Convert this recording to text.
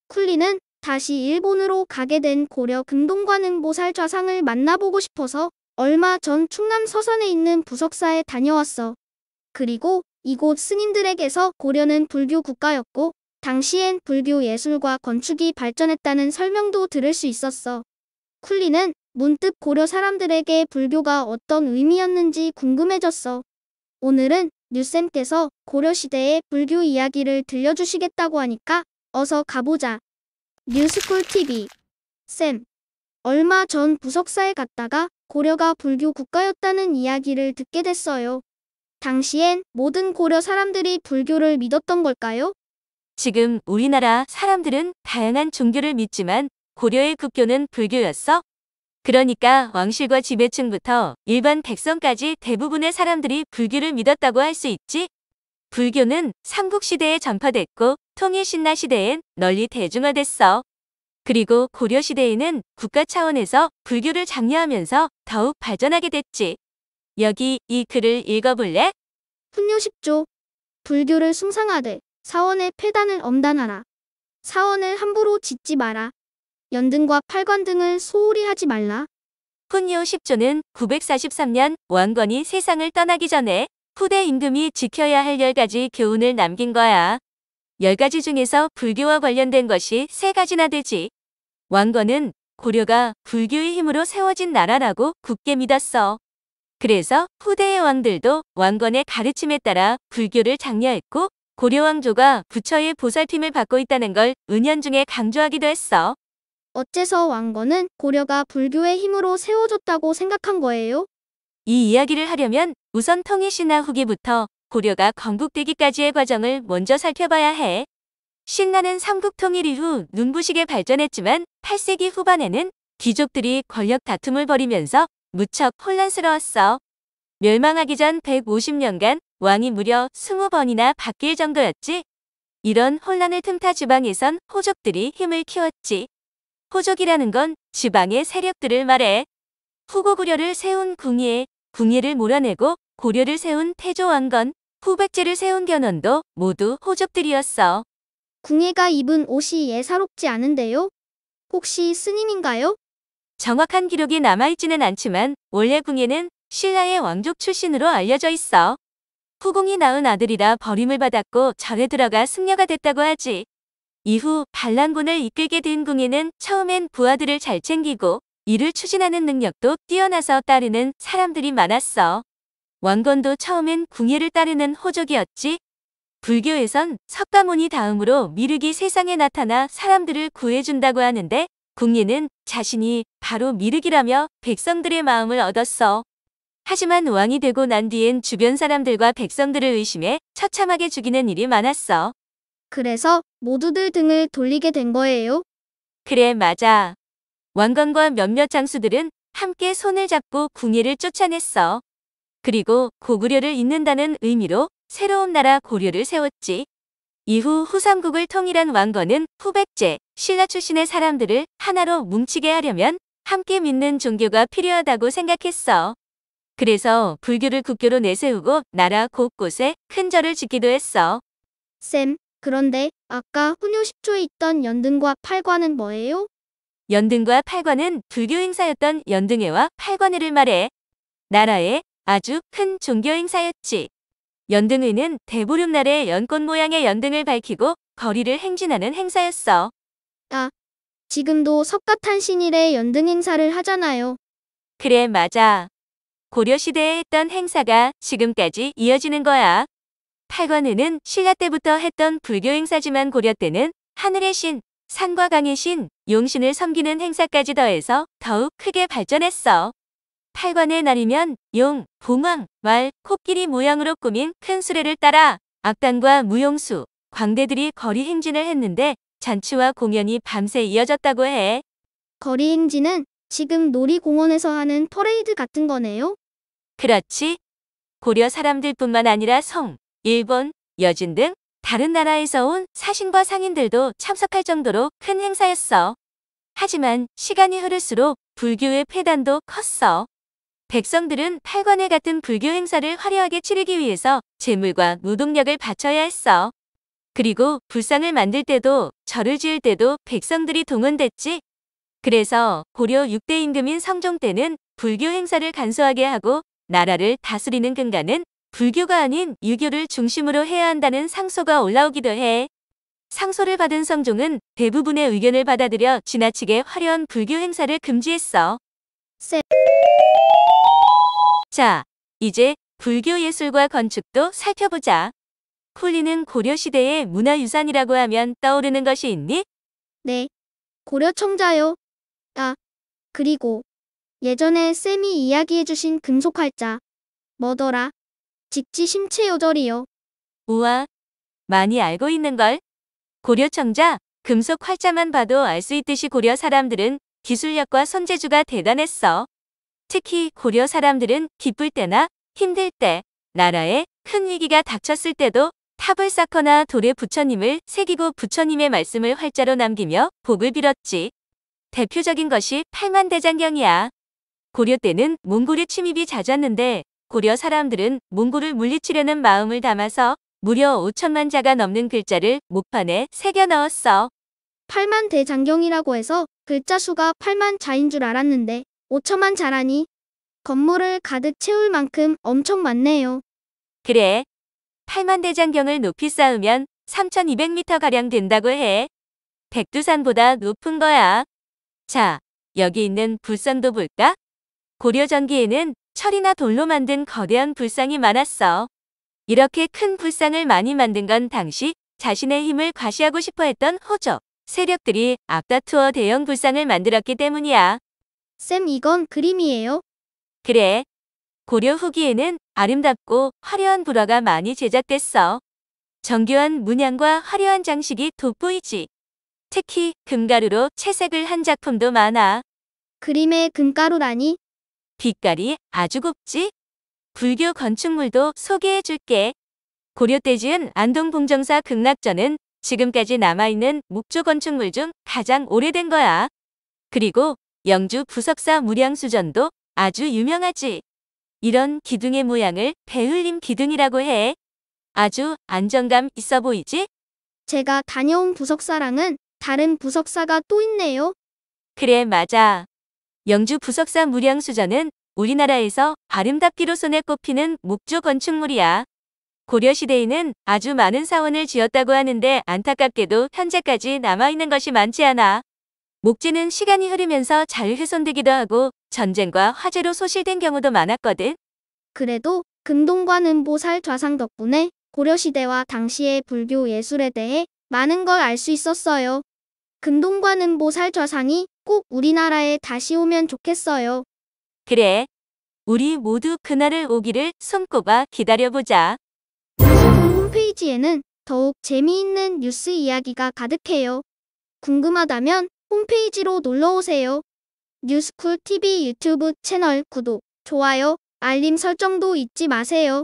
쿨리는 다시 일본으로 가게 된 고려 금동관흥 보살 좌상을 만나보고 싶어서 얼마 전 충남 서산에 있는 부석사에 다녀왔어. 그리고 이곳 스님들에게서 고려는 불교 국가였고 당시엔 불교 예술과 건축이 발전했다는 설명도 들을 수 있었어. 쿨리는 문득 고려 사람들에게 불교가 어떤 의미였는지 궁금해졌어. 오늘은 뉴쌤께서 고려시대의 불교 이야기를 들려주시겠다고 하니까 어서 가보자. 뉴스쿨 TV. 쌤, 얼마 전 부석사에 갔다가 고려가 불교 국가였다는 이야기를 듣게 됐어요. 당시엔 모든 고려 사람들이 불교를 믿었던 걸까요? 지금 우리나라 사람들은 다양한 종교를 믿지만 고려의 국교는 불교였어. 그러니까 왕실과 지배층부터 일반 백성까지 대부분의 사람들이 불교를 믿었다고 할 수 있지. 불교는 삼국시대에 전파됐고 통일신라 시대엔 널리 대중화됐어. 그리고 고려시대에는 국가 차원에서 불교를 장려하면서 더욱 발전하게 됐지. 여기 이 글을 읽어볼래? 훈요 10조. 불교를 숭상하되 사원의 폐단을 엄단하라. 사원을 함부로 짓지 마라. 연등과 팔관 등을 소홀히 하지 말라. 훈요 10조는 943년 왕건이 세상을 떠나기 전에 후대 임금이 지켜야 할 10가지 교훈을 남긴 거야. 10가지 중에서 불교와 관련된 것이 3가지나 되지. 왕건은 고려가 불교의 힘으로 세워진 나라라고 굳게 믿었어. 그래서 후대의 왕들도 왕건의 가르침에 따라 불교를 장려했고 고려 왕조가 부처의 보살핌을 받고 있다는 걸 은연중에 강조하기도 했어. 어째서 왕건은 고려가 불교의 힘으로 세워졌다고 생각한 거예요? 이 이야기를 하려면 우선 통일신라 후기부터 고려가 건국되기까지의 과정을 먼저 살펴봐야 해. 신라는 삼국 통일 이후 눈부시게 발전했지만 8세기 후반에는 귀족들이 권력 다툼을 벌이면서 무척 혼란스러웠어. 멸망하기 전 150년간 왕이 무려 20번이나 바뀔 정도였지. 이런 혼란을 틈타 지방에선 호족들이 힘을 키웠지. 호족이라는 건 지방의 세력들을 말해. 후고구려를 세운 궁예, 궁예를 몰아내고 고려를 세운 태조 왕건, 후백제를 세운 견훤도 모두 호족들이었어. 궁예가 입은 옷이 예사롭지 않은데요? 혹시 스님인가요? 정확한 기록이 남아있지는 않지만 원래 궁예는 신라의 왕족 출신으로 알려져 있어. 후궁이 낳은 아들이라 버림을 받았고 절에 들어가 승려가 됐다고 하지. 이후 반란군을 이끌게 된 궁예는 처음엔 부하들을 잘 챙기고 일을 추진하는 능력도 뛰어나서 따르는 사람들이 많았어. 왕건도 처음엔 궁예를 따르는 호족이었지. 불교에선 석가모니 다음으로 미륵이 세상에 나타나 사람들을 구해준다고 하는데 궁예는 자신이 바로 미륵이라며 백성들의 마음을 얻었어. 하지만 왕이 되고 난 뒤엔 주변 사람들과 백성들을 의심해 처참하게 죽이는 일이 많았어. 그래서 모두들 등을 돌리게 된 거예요? 그래, 맞아. 왕건과 몇몇 장수들은 함께 손을 잡고 궁예를 쫓아냈어. 그리고 고구려를 잇는다는 의미로 새로운 나라 고려를 세웠지. 이후 후삼국을 통일한 왕건은 후백제, 신라 출신의 사람들을 하나로 뭉치게 하려면 함께 믿는 종교가 필요하다고 생각했어. 그래서 불교를 국교로 내세우고 나라 곳곳에 큰 절을 짓기도 했어. 쌤, 그런데 아까 훈요 10조에 있던 연등과 팔관은 뭐예요? 연등과 팔관은 불교 행사였던 연등회와 팔관회를 말해. 나라의 아주 큰 종교 행사였지. 연등회는 대보름날에 연꽃 모양의 연등을 밝히고 거리를 행진하는 행사였어. 아, 지금도 석가탄신일에 연등 행사를 하잖아요. 그래, 맞아. 고려시대에 했던 행사가 지금까지 이어지는 거야. 팔관회는 신라 때부터 했던 불교 행사지만 고려 때는 하늘의 신, 산과 강의 신, 용신을 섬기는 행사까지 더해서 더욱 크게 발전했어. 팔관의 날이면 용, 봉황, 말, 코끼리 모양으로 꾸민 큰 수레를 따라 악단과 무용수, 광대들이 거리 행진을 했는데 잔치와 공연이 밤새 이어졌다고 해. 거리 행진은 지금 놀이공원에서 하는 퍼레이드 같은 거네요? 그렇지. 고려 사람들뿐만 아니라 성, 일본, 여진 등 다른 나라에서 온 사신과 상인들도 참석할 정도로 큰 행사였어. 하지만 시간이 흐를수록 불교의 폐단도 컸어. 백성들은 팔관회 같은 불교 행사를 화려하게 치르기 위해서 재물과 노동력을 바쳐야 했어. 그리고 불상을 만들 때도 절을 지을 때도 백성들이 동원됐지. 그래서 고려 6대 임금인 성종 때는 불교 행사를 간소하게 하고 나라를 다스리는 근간은 불교가 아닌 유교를 중심으로 해야 한다는 상소가 올라오기도 해. 상소를 받은 성종은 대부분의 의견을 받아들여 지나치게 화려한 불교 행사를 금지했어. 쌤. 자, 이제 불교 예술과 건축도 살펴보자. 콜리는 고려시대의 문화유산이라고 하면 떠오르는 것이 있니? 네. 고려 청자요. 아, 그리고 예전에 쌤이 이야기해주신 금속활자. 뭐더라? 직지 심체 요절이요. 우와, 많이 알고 있는걸. 고려청자, 금속 활자만 봐도 알 수 있듯이 고려 사람들은 기술력과 손재주가 대단했어. 특히 고려 사람들은 기쁠 때나 힘들 때, 나라에 큰 위기가 닥쳤을 때도 탑을 쌓거나 돌에 부처님을 새기고 부처님의 말씀을 활자로 남기며 복을 빌었지. 대표적인 것이 팔만대장경이야. 고려 때는 몽골의 침입이 잦았는데 고려 사람들은 몽골을 물리치려는 마음을 담아서 무려 5천만 자가 넘는 글자를 목판에 새겨 넣었어. 8만 대장경이라고 해서 글자 수가 8만 자인 줄 알았는데 5천만 자라니 건물을 가득 채울 만큼 엄청 많네요. 그래. 8만대장경을 높이 쌓으면 3,200m가량 된다고 해. 백두산보다 높은 거야. 자, 여기 있는 불상도 볼까? 고려 전기에는 철이나 돌로 만든 거대한 불상이 많았어. 이렇게 큰 불상을 많이 만든 건 당시 자신의 힘을 과시하고 싶어 했던 호족, 세력들이 앞다투어 대형 불상을 만들었기 때문이야. 쌤, 이건 그림이에요? 그래. 고려 후기에는 아름답고 화려한 불화가 많이 제작됐어. 정교한 문양과 화려한 장식이 돋보이지. 특히 금가루로 채색을 한 작품도 많아. 그림에 금가루라니? 빛깔이 아주 곱지? 불교 건축물도 소개해줄게. 고려 때 지은 안동봉정사 극락전은 지금까지 남아있는 목조 건축물 중 가장 오래된 거야. 그리고 영주 부석사 무량수전도 아주 유명하지. 이런 기둥의 모양을 배울림 기둥이라고 해. 아주 안정감 있어 보이지? 제가 다녀온 부석사랑은 다른 부석사가 또 있네요. 그래, 맞아. 영주 부석사 무량수전은 우리나라에서 아름답기로 손에 꼽히는 목조 건축물이야. 고려시대에는 아주 많은 사원을 지었다고 하는데 안타깝게도 현재까지 남아있는 것이 많지 않아. 목재는 시간이 흐르면서 잘 훼손되기도 하고 전쟁과 화재로 소실된 경우도 많았거든. 그래도 금동관 음보살 좌상 덕분에 고려시대와 당시의 불교 예술에 대해 많은 걸 알 수 있었어요. 금동관 음보살 좌상이 꼭 우리나라에 다시 오면 좋겠어요. 그래. 우리 모두 그날을 오기를 손꼽아 기다려보자. 홈페이지에는 더욱 재미있는 뉴스 이야기가 가득해요. 궁금하다면 홈페이지로 놀러오세요. 뉴스쿨 TV 유튜브 채널 구독, 좋아요, 알림 설정도 잊지 마세요.